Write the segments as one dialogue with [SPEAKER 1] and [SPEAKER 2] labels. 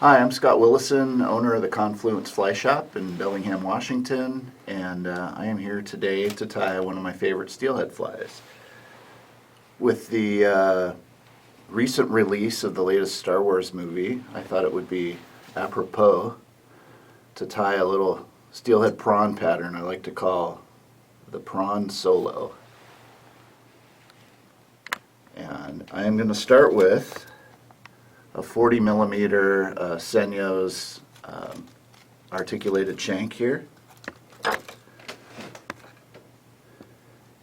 [SPEAKER 1] Hi, I'm Scott Willison, owner of the Confluence Fly Shop in Bellingham, Washington, and I am here today to tie one of my favorite steelhead flies. With the recent release of the latest Star Wars movie, I thought it would be apropos to tie a little steelhead prawn pattern I like to call the Prawn Solo. And I am going to start with a 40 millimeter Senyo's articulated shank here.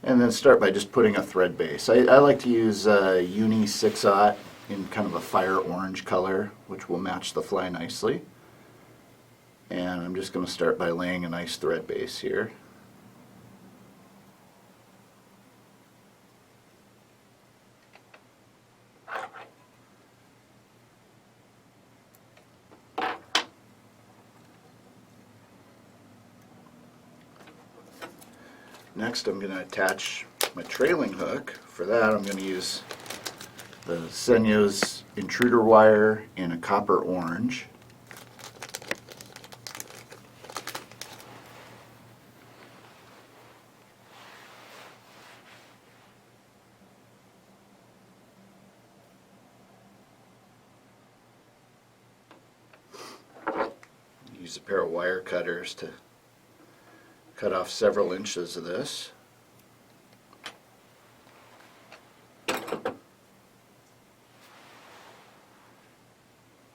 [SPEAKER 1] And then start by just putting a thread base. I like to use Uni 6/0 in kind of a fire orange color, which will match the fly nicely. And I'm just going to start by laying a nice thread base here. Next, I'm going to attach my trailing hook. For that, I'm going to use the Senyo's Intruder wire in a copper orange. Use a pair of wire cutters to cut off several inches of this.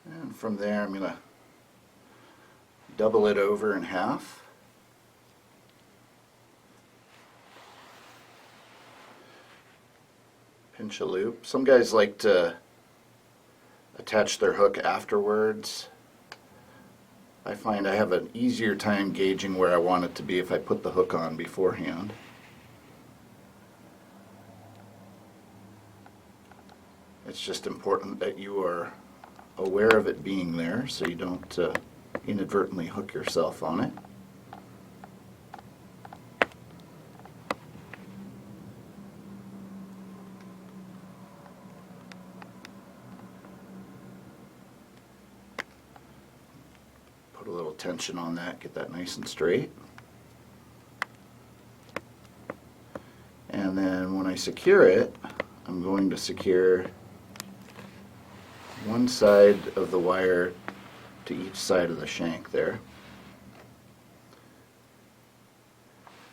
[SPEAKER 1] And from there I'm going to double it over in half. Pinch a loop. Some guys like to attach their hook afterwards. I find I have an easier time gauging where I want it to be if I put the hook on beforehand. It's just important that you are aware of it being there so you don't inadvertently hook yourself on it. Put a little tension on that, get that nice and straight. And then when I secure it, I'm going to secure one side of the wire to each side of the shank there.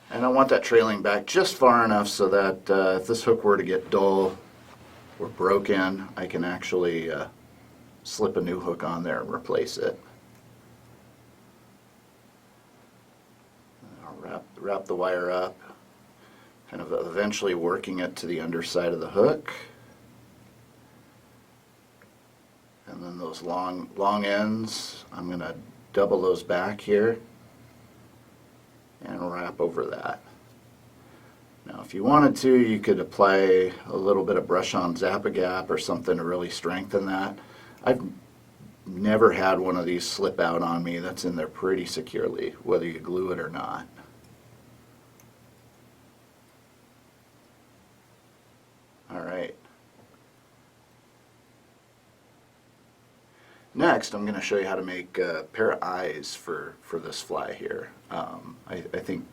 [SPEAKER 1] And I want that trailing back just far enough so that if this hook were to get dull or broken, I can actually slip a new hook on there and replace it. Wrap the wire up, kind of eventually working it to the underside of the hook. And then those long ends, I'm going to double those back here and wrap over that. Now if you wanted to, you could apply a little bit of brush-on Zap-A-Gap or something to really strengthen that. I've never had one of these slip out on me. That's in there pretty securely, whether you glue it or not. Alright. Next, I'm going to show you how to make a pair of eyes for this fly here. I think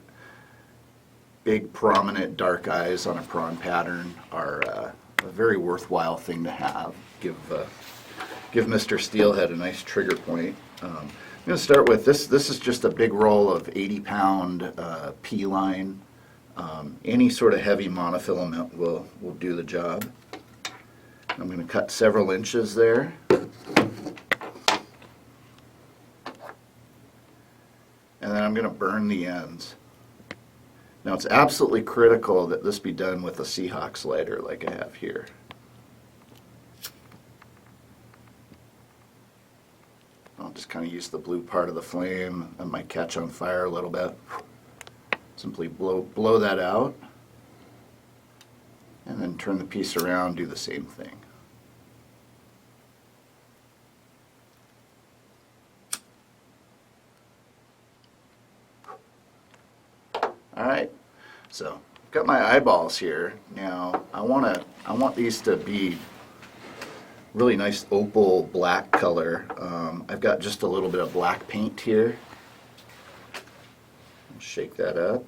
[SPEAKER 1] big, prominent, dark eyes on a prawn pattern are a very worthwhile thing to have. Give Mr. Steelhead a nice trigger point. I'm going to start with this. This is just a big roll of 80-pound P-line. Any sort of heavy monofilament will do the job. I'm going to cut several inches there. And then I'm going to burn the ends. Now it's absolutely critical that this be done with a Seahawk slider like I have here. I'll just kind of use the blue part of the flame that might catch on fire a little bit. Simply blow that out, and then turn the piece around, do the same thing. Alright, so I've got my eyeballs here. Now I want these to be really nice opal black color. I've got just a little bit of black paint here. Shake that up.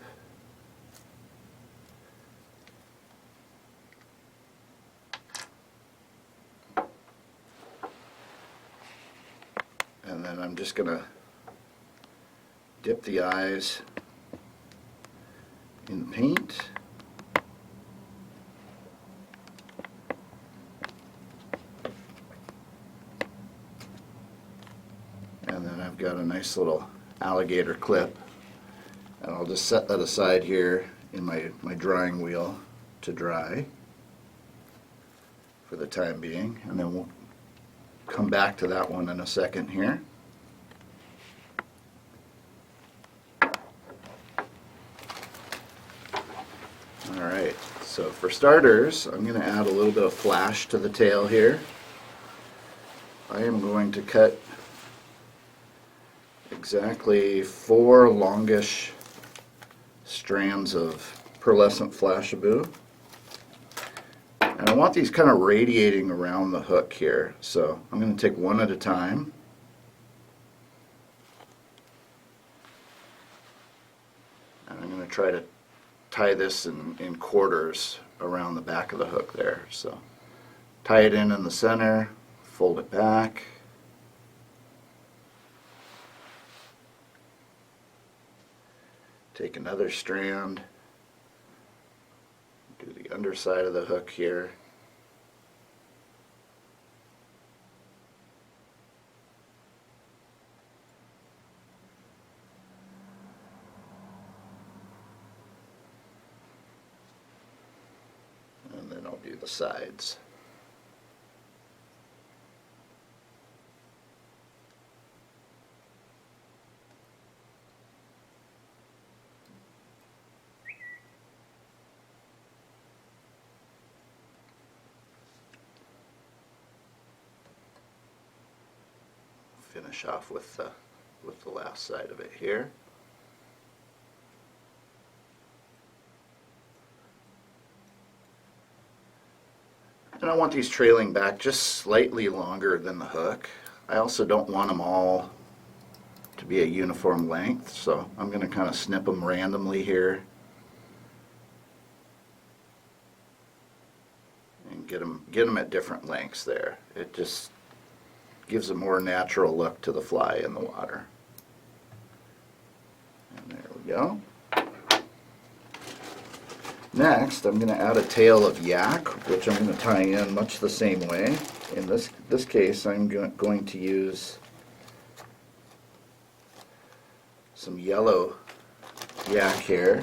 [SPEAKER 1] And then I'm just going to dip the eyes in the paint. And then I've got a nice little alligator clip. And I'll just set that aside here in my drying wheel to dry for the time being. And then we'll come back to that one in a second here. Alright, so for starters, I'm going to add a little bit of flash to the tail here. I am going to cut exactly 4 longish strands of pearlescent Flashabou. And I want these kind of radiating around the hook here, so I'm going to take one at a time. And I'm going to try to tie this in quarters around the back of the hook there. So tie it in the center, fold it back. Take another strand, do the underside of the hook here. And then I'll do the sides. Finish off with the last side of it here. And I want these trailing back just slightly longer than the hook. I also don't want them all to be a uniform length, so I'm going to kind of snip them randomly here and get them at different lengths there. It just gives a more natural look to the fly in the water. And there we go. Next, I'm going to add a tail of yak, which I'm going to tie in much the same way. In this case, I'm going to use some yellow yak here.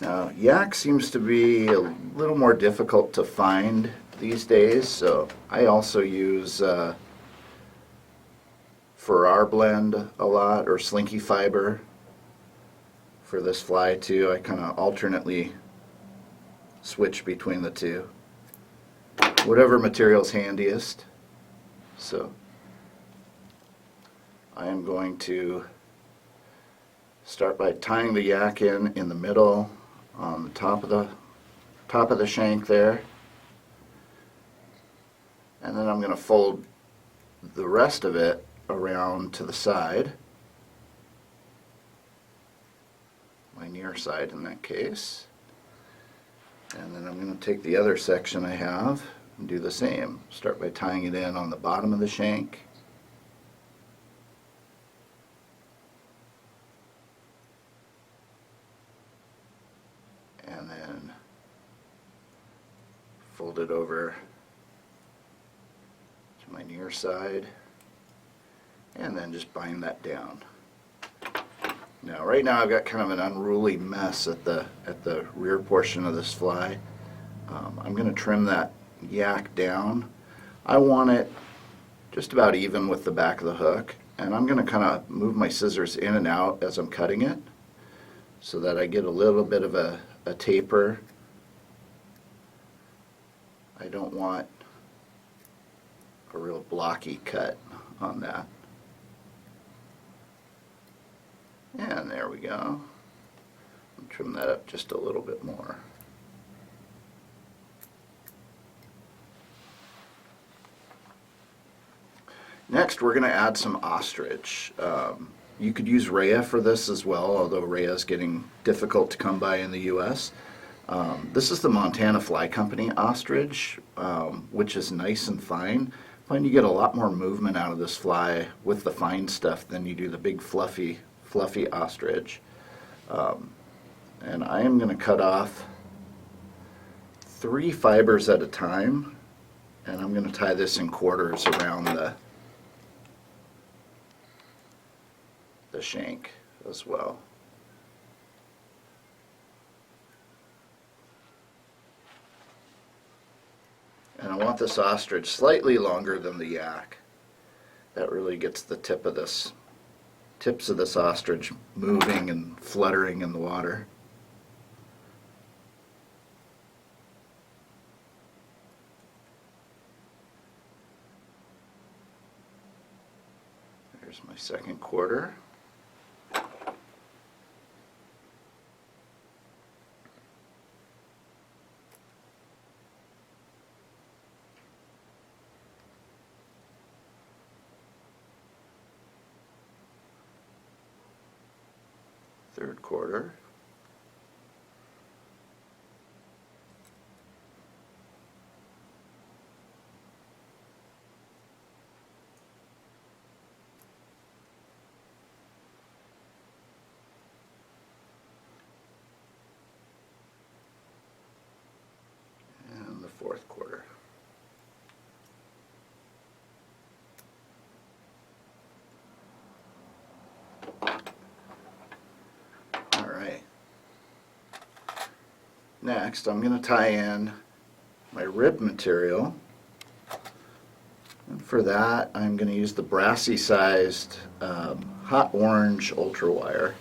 [SPEAKER 1] Now, yak seems to be a little more difficult to find these days, so I also use Farrar blend a lot, or slinky fiber for this fly too. I kind of alternately switch between the two. Whatever material's handiest. So I am going to start by tying the yak in the middle on the top of the shank there. And then I'm going to fold the rest of it around to the side, my near side in that case. And then I'm going to take the other section I have and do the same. Start by tying it in on the bottom of the shank. And then fold it over to my near side. And then just bind that down. Now, right now I've got kind of an unruly mess at the rear portion of this fly. I'm going to trim that yak down. I want it just about even with the back of the hook, and I'm going to kind of move my scissors in and out as I'm cutting it so that I get a little bit of a taper. I don't want a real blocky cut on that. And there we go. Trim that up just a little bit more. Next, we're going to add some ostrich. You could use rhea for this as well, although rhea is getting difficult to come by in the U.S. This is the Montana Fly Company ostrich, which is nice and fine. I find you get a lot more movement out of this fly with the fine stuff than you do the big fluffy ostrich. And I am going to cut off 3 fibers at a time, and I'm going to tie this in quarters around the shank as well. And I want this ostrich slightly longer than the yak. That really gets the tips of this ostrich moving and fluttering in the water. There's my second quarter. Third quarter. And the fourth quarter. Next, I'm going to tie in my rib material, and for that I'm going to use the Brassie sized Hot Orange Ultra Wire.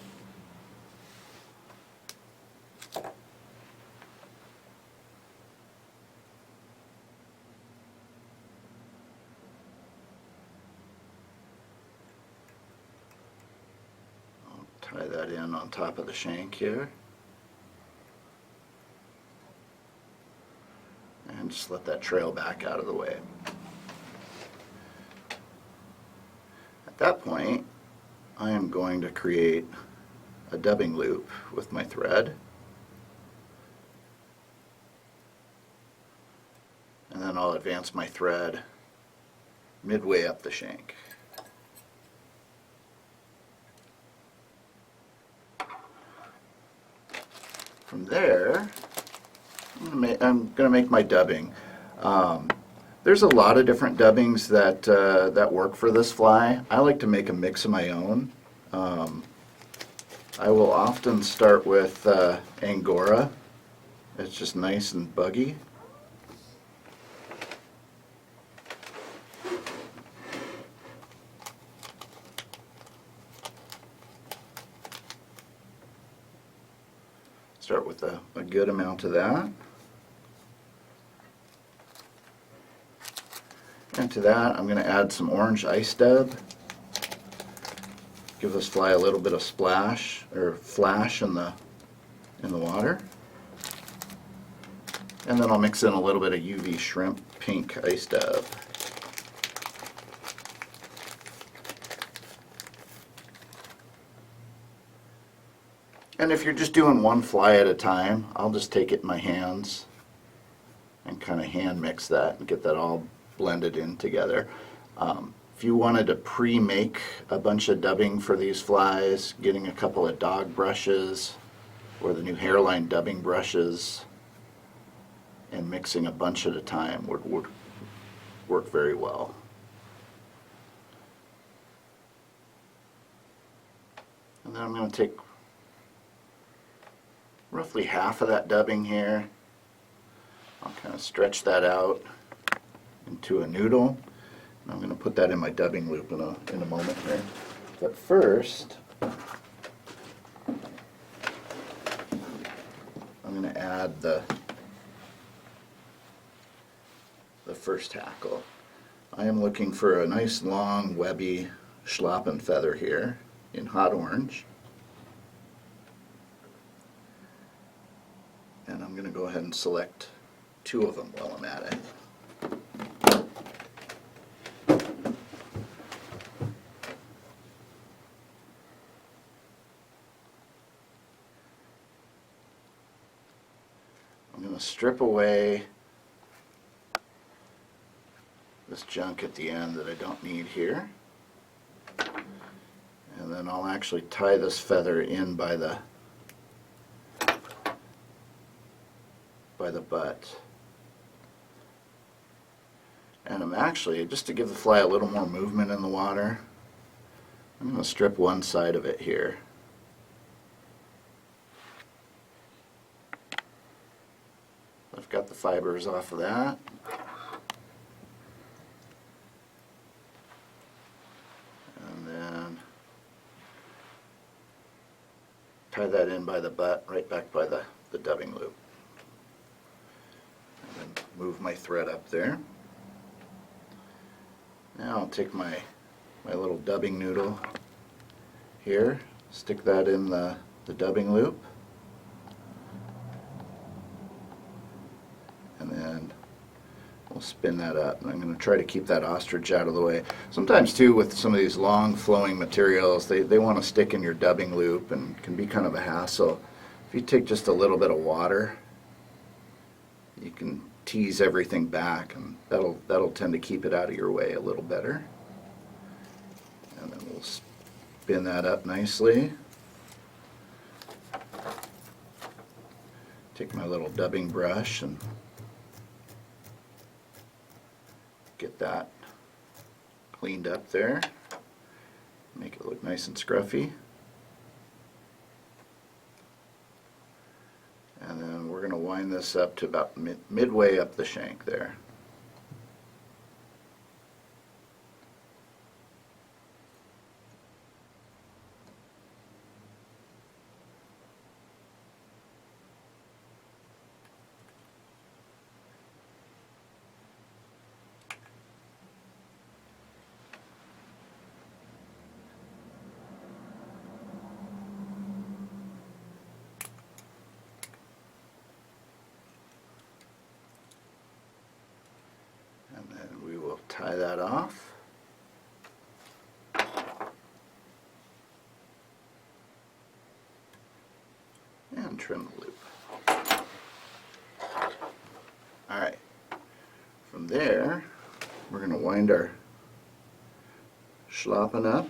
[SPEAKER 1] I'll tie that in on top of the shank here. And just let that trail back out of the way. At that point, I am going to create a dubbing loop with my thread. And then I'll advance my thread midway up the shank. From there, I'm going to make my dubbing. There's a lot of different dubbings that work for this fly. I like to make a mix of my own. I will often start with Angora. It's just nice and buggy. Start with a good amount of that. And to that, I'm going to add some orange ice dub. Give this fly a little bit of splash or flash in the water. And then I'll mix in a little bit of UV shrimp pink ice dub. And if you're just doing one fly at a time, I'll just take it in my hands and kind of hand mix that and get that all blended in together. If you wanted to pre-make a bunch of dubbing for these flies, getting a couple of dog brushes or the new hairline dubbing brushes and mixing a bunch at a time would work very well. And then I'm going to take roughly half of that dubbing here. I'll kind of stretch that out into a noodle. And I'm going to put that in my dubbing loop in a moment here. But first, I'm going to add the first hackle. I am looking for a nice long webby Schlappen feather here in hot orange. And I'm going to go ahead and select 2 of them while I'm at it. going to strip away this junk at the end that I don't need here. And then I'll actually tie this feather in by the butt. And I'm actually, just to give the fly a little more movement in the water, I'm going to strip one side of it here. I've got the fibers off of that. And then tie that in by the butt, right back by the dubbing loop. And then move my thread up there. Now I'll take my little dubbing noodle here, stick that in the dubbing loop, and then we'll spin that up. And I'm going to try to keep that ostrich out of the way. Sometimes too, with some of these long flowing materials, they want to stick in your dubbing loop and can be kind of a hassle. If you take just a little bit of water, you can tease everything back, and that'll tend to keep it out of your way a little better. And then we'll spin that up nicely. Take my little dubbing brush and get that cleaned up there. Make it look nice and scruffy. And then we're going to wind this up to about midway up the shank there. Tie that off. And trim the loop. Alright, from there we're going to wind our Schlappen up.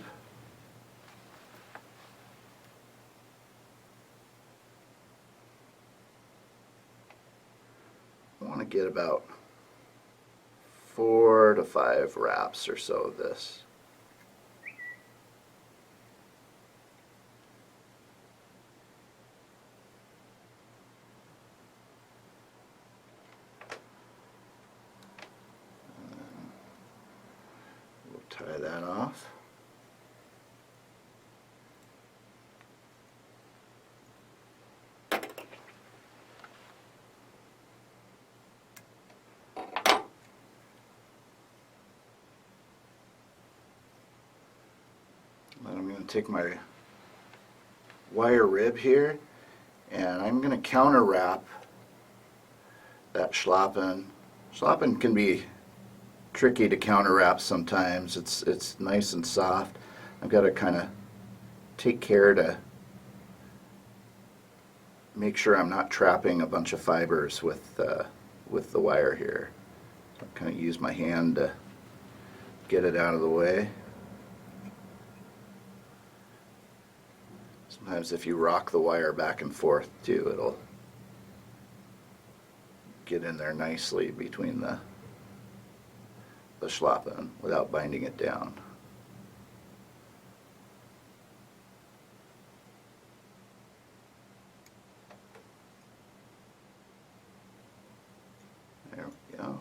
[SPEAKER 1] I want to get about 4 to 5 wraps or so of this. We'll tie that off. Then I'm going to take my wire rib here, and I'm going to counter wrap that Schlappen. Schlappen can be tricky to counter wrap sometimes. It's nice and soft. I've got to kind of take care to make sure I'm not trapping a bunch of fibers with the wire here. So I kind of use my hand to get it out of the way. Sometimes if you rock the wire back and forth too, it'll get in there nicely between the Schlappen without binding it down. There we go.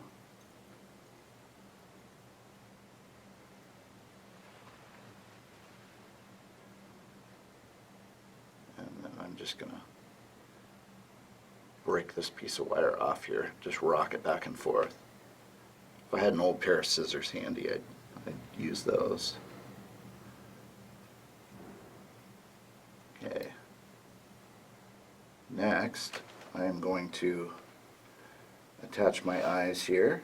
[SPEAKER 1] I'm just going to break this piece of wire off here, just rock it back and forth. If I had an old pair of scissors handy, I'd use those. Okay. Next, I am going to attach my eyes here.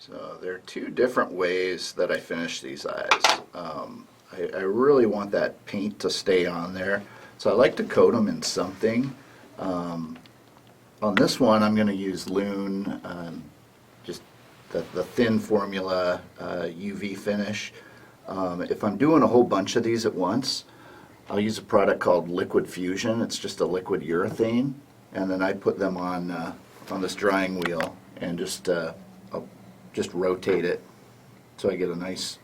[SPEAKER 1] So there are two different ways that I finish these eyes. I really want that paint to stay on there, so I like to coat them in something. On this one, I'm going to use Loon, just the thin formula UV finish. If I'm doing a whole bunch of these at once, I'll use a product called Liquid Fusion. It's just a liquid urethane, and then I put them on this drying wheel and I'll just rotate it so I get a nice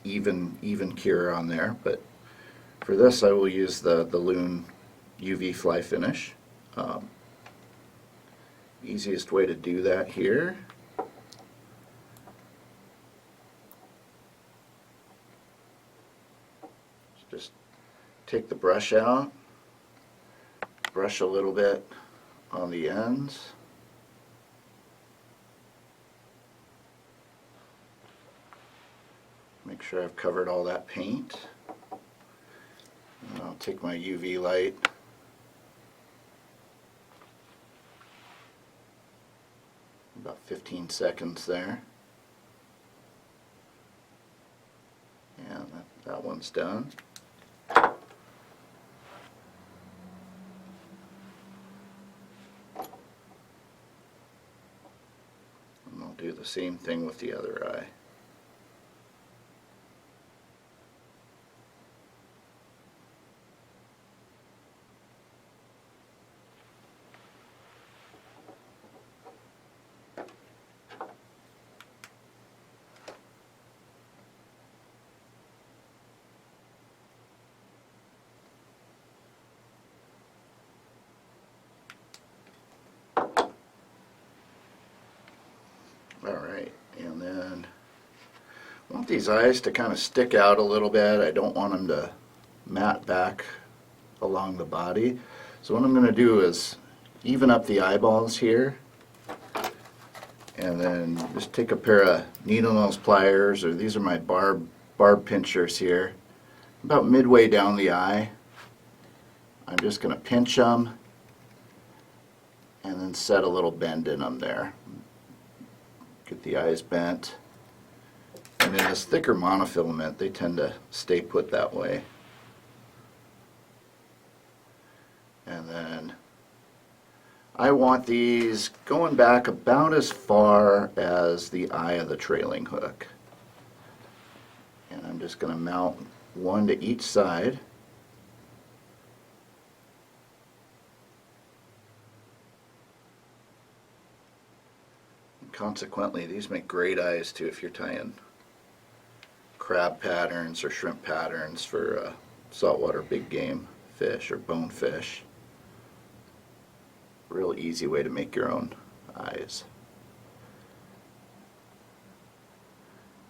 [SPEAKER 1] even cure on there. But for this, I will use the Loon UV fly finish. Easiest way to do that here. Just take the brush out, brush a little bit on the ends. Make sure I've covered all that paint. And I'll take my UV light. About 15 seconds there. And that one's done. And I'll do the same thing with the other eye. Alright, and then I want these eyes to kind of stick out a little bit. I don't want them to matte back along the body. So what I'm going to do is even up the eyeballs here, and then just take a pair of needle nose pliers, or these are my barb pinchers here. About midway down the eye, I'm just going to pinch them and then set a little bend in them there. Get the eyes bent. And in this thicker monofilament, they tend to stay put that way. And then I want these going back about as far as the eye of the trailing hook. And I'm just going to mount one to each side. Consequently, these make great eyes too if you're tying crab patterns or shrimp patterns for saltwater big game fish or bonefish. Real easy way to make your own eyes.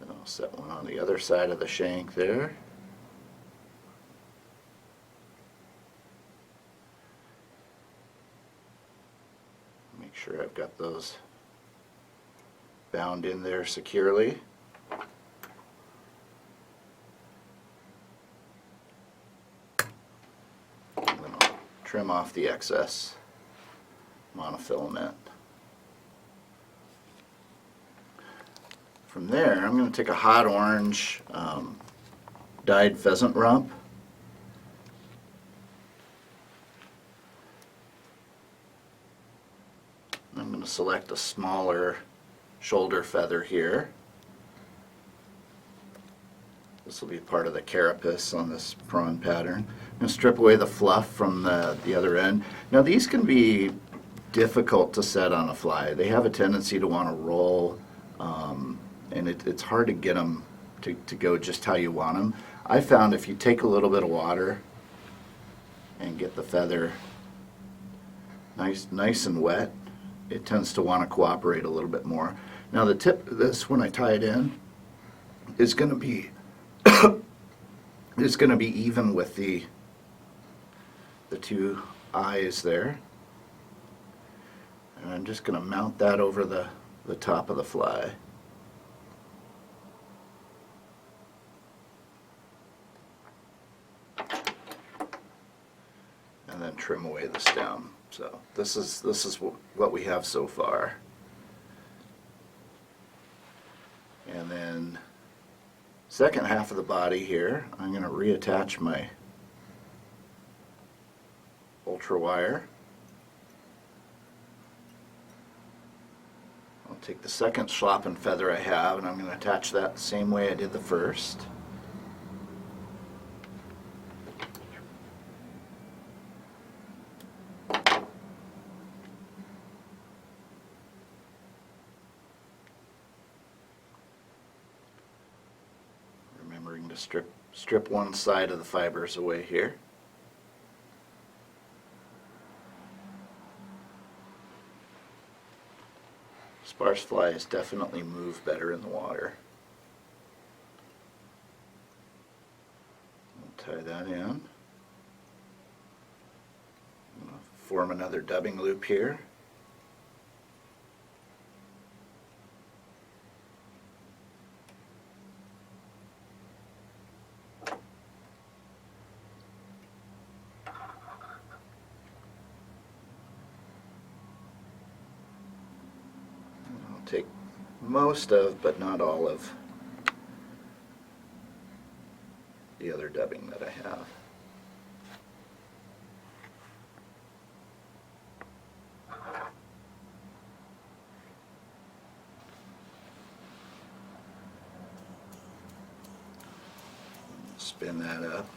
[SPEAKER 1] Then I'll set one on the other side of the shank there. Make sure I've got those bound in there securely. And then I'll trim off the excess monofilament. From there, I'm going to take a hot orange dyed pheasant rump. I'm going to select a smaller shoulder feather here. This will be part of the carapace on this prawn pattern. I'm going to strip away the fluff from the other end. Now these can be difficult to set on a fly. They have a tendency to want to roll, and it's hard to get them to go just how you want them. I found if you take a little bit of water and get the feather nice and wet, it tends to want to cooperate a little bit more. Now the tip of this, when I tie it in, is going to be even with the two eyes there. And I'm just going to mount that over the top of the fly. And then trim away the stem. So this is what we have so far. And then second half of the body here, I'm going to reattach my ultra wire. I'll take the second Schlappen feather I have and I'm going to attach that the same way I did the first. Remembering to strip one side of the fibers away here. Sparse flies definitely move better in the water. I'll tie that in. Form another dubbing loop here. Take most of, but not all of, the other dubbing that I have. Spin that up.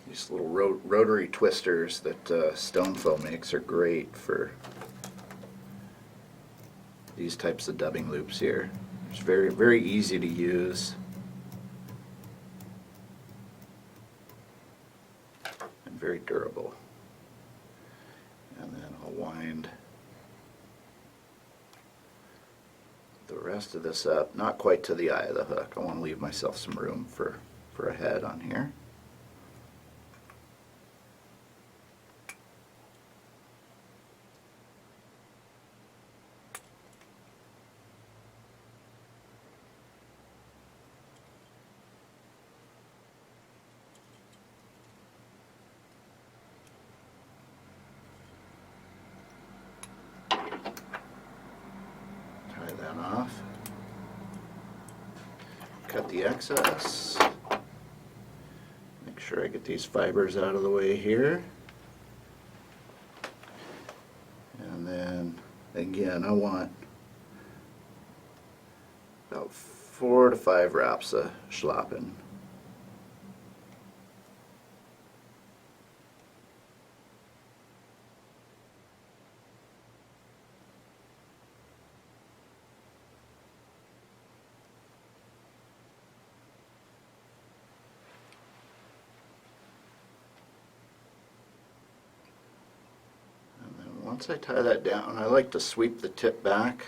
[SPEAKER 1] These little rotary twisters that Stoneflow makes are great for these types of dubbing loops here. It's very, very easy to use and very durable. And then I'll wind the rest of this up, not quite to the eye of the hook. I want to leave myself some room for a head on here. Off. Cut the excess. Make sure I get these fibers out of the way here. And then again, I want about 4 to 5 wraps of Schlappen. Once I tie that down, I like to sweep the tip back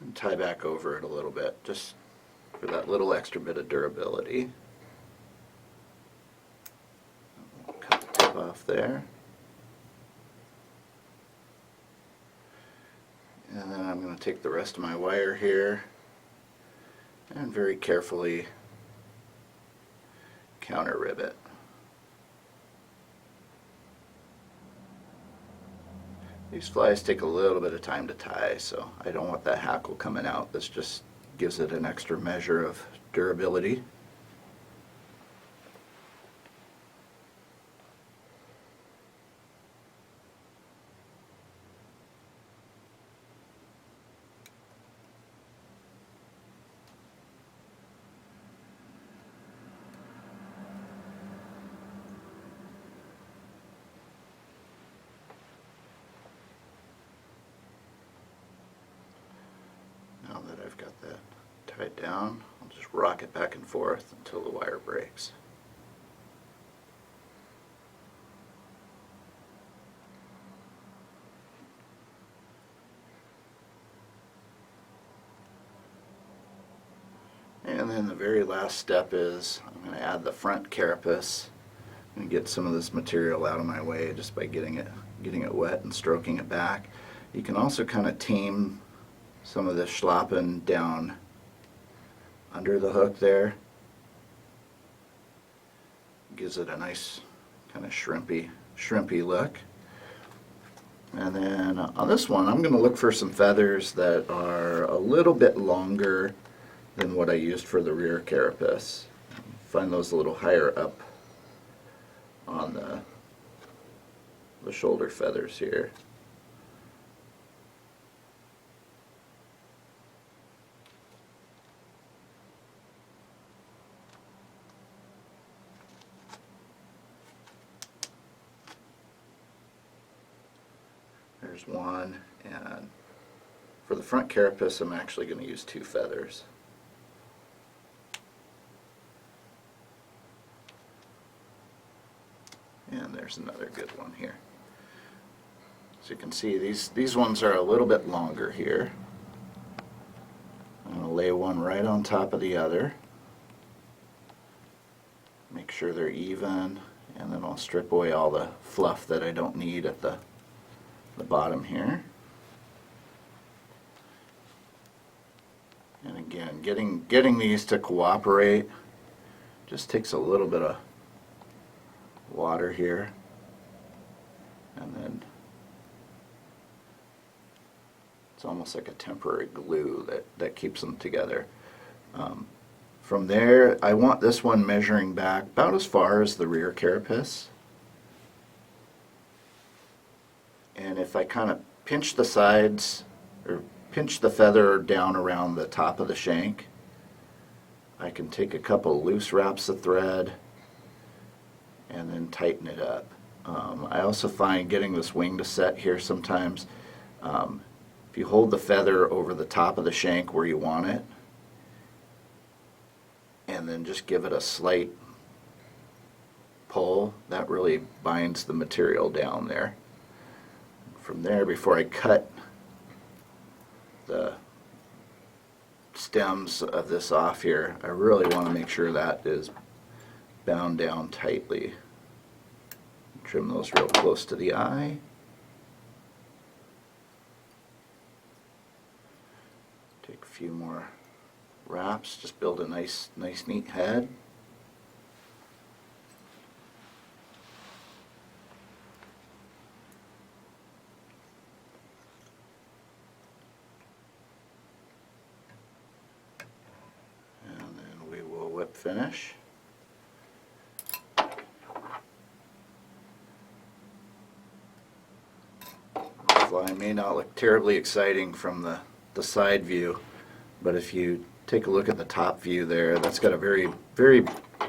[SPEAKER 1] and tie back over it a little bit, just for that little extra bit of durability. I'll cut the tip off there. And then I'm going to take the rest of my wire here and very carefully counter rib it. These flies take a little bit of time to tie, so I don't want that hackle coming out. This just gives it an extra measure of durability. Now that I've got that tied down, I'll just rock it back and forth until the wire breaks. And then the very last step is I'm going to add the front carapace and get some of this material out of my way just by getting it wet and stroking it back. You can also kind of tame some of the Schlappen down under the hook there. Gives it a nice kind of shrimpy look. And then on this one, I'm going to look for some feathers that are a little bit longer than what I used for the rear carapace. Find those a little higher up on the shoulder feathers here. There's one, and for the front carapace I'm actually going to use 2 feathers. And there's another good one here. So you can see these ones are a little bit longer here. I'm going to lay one right on top of the other. Make sure they're even, and then I'll strip away all the fluff that I don't need at the bottom here. And again, getting these to cooperate just takes a little bit of water here, and then it's almost like a temporary glue that keeps them together. From there, I want this one measuring back about as far as the rear carapace. And if I kind of pinch the sides, or pinch the feather down around the top of the shank, I can take a couple loose wraps of thread and then tighten it up. I also find getting this wing to set here sometimes, if you hold the feather over the top of the shank where you want it, and then just give it a slight pull, that really binds the material down there. From there, before I cut the stems of this off here, I really want to make sure that is bound down tightly. Trim those real close to the eye. Take a few more wraps, just build a nice neat head. Whip finish. The fly may not look terribly exciting from the side view, but if you take a look at the top view there, that's got a very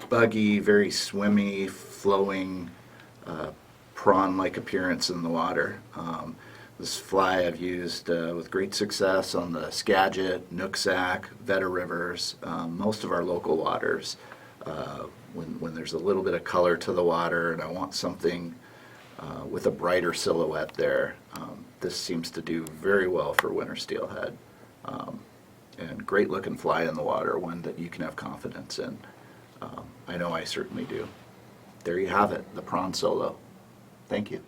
[SPEAKER 1] buggy, very swimmy, flowing, prawn-like appearance in the water. This fly I've used with great success on the Skagit, Nooksack, Veta rivers, most of our local waters. When there's a little bit of color to the water and I want something with a brighter silhouette there, this seems to do very well for winter steelhead. And great looking fly in the water, one that you can have confidence in. I know I certainly do. There you have it, the Prawn Solo. Thank you.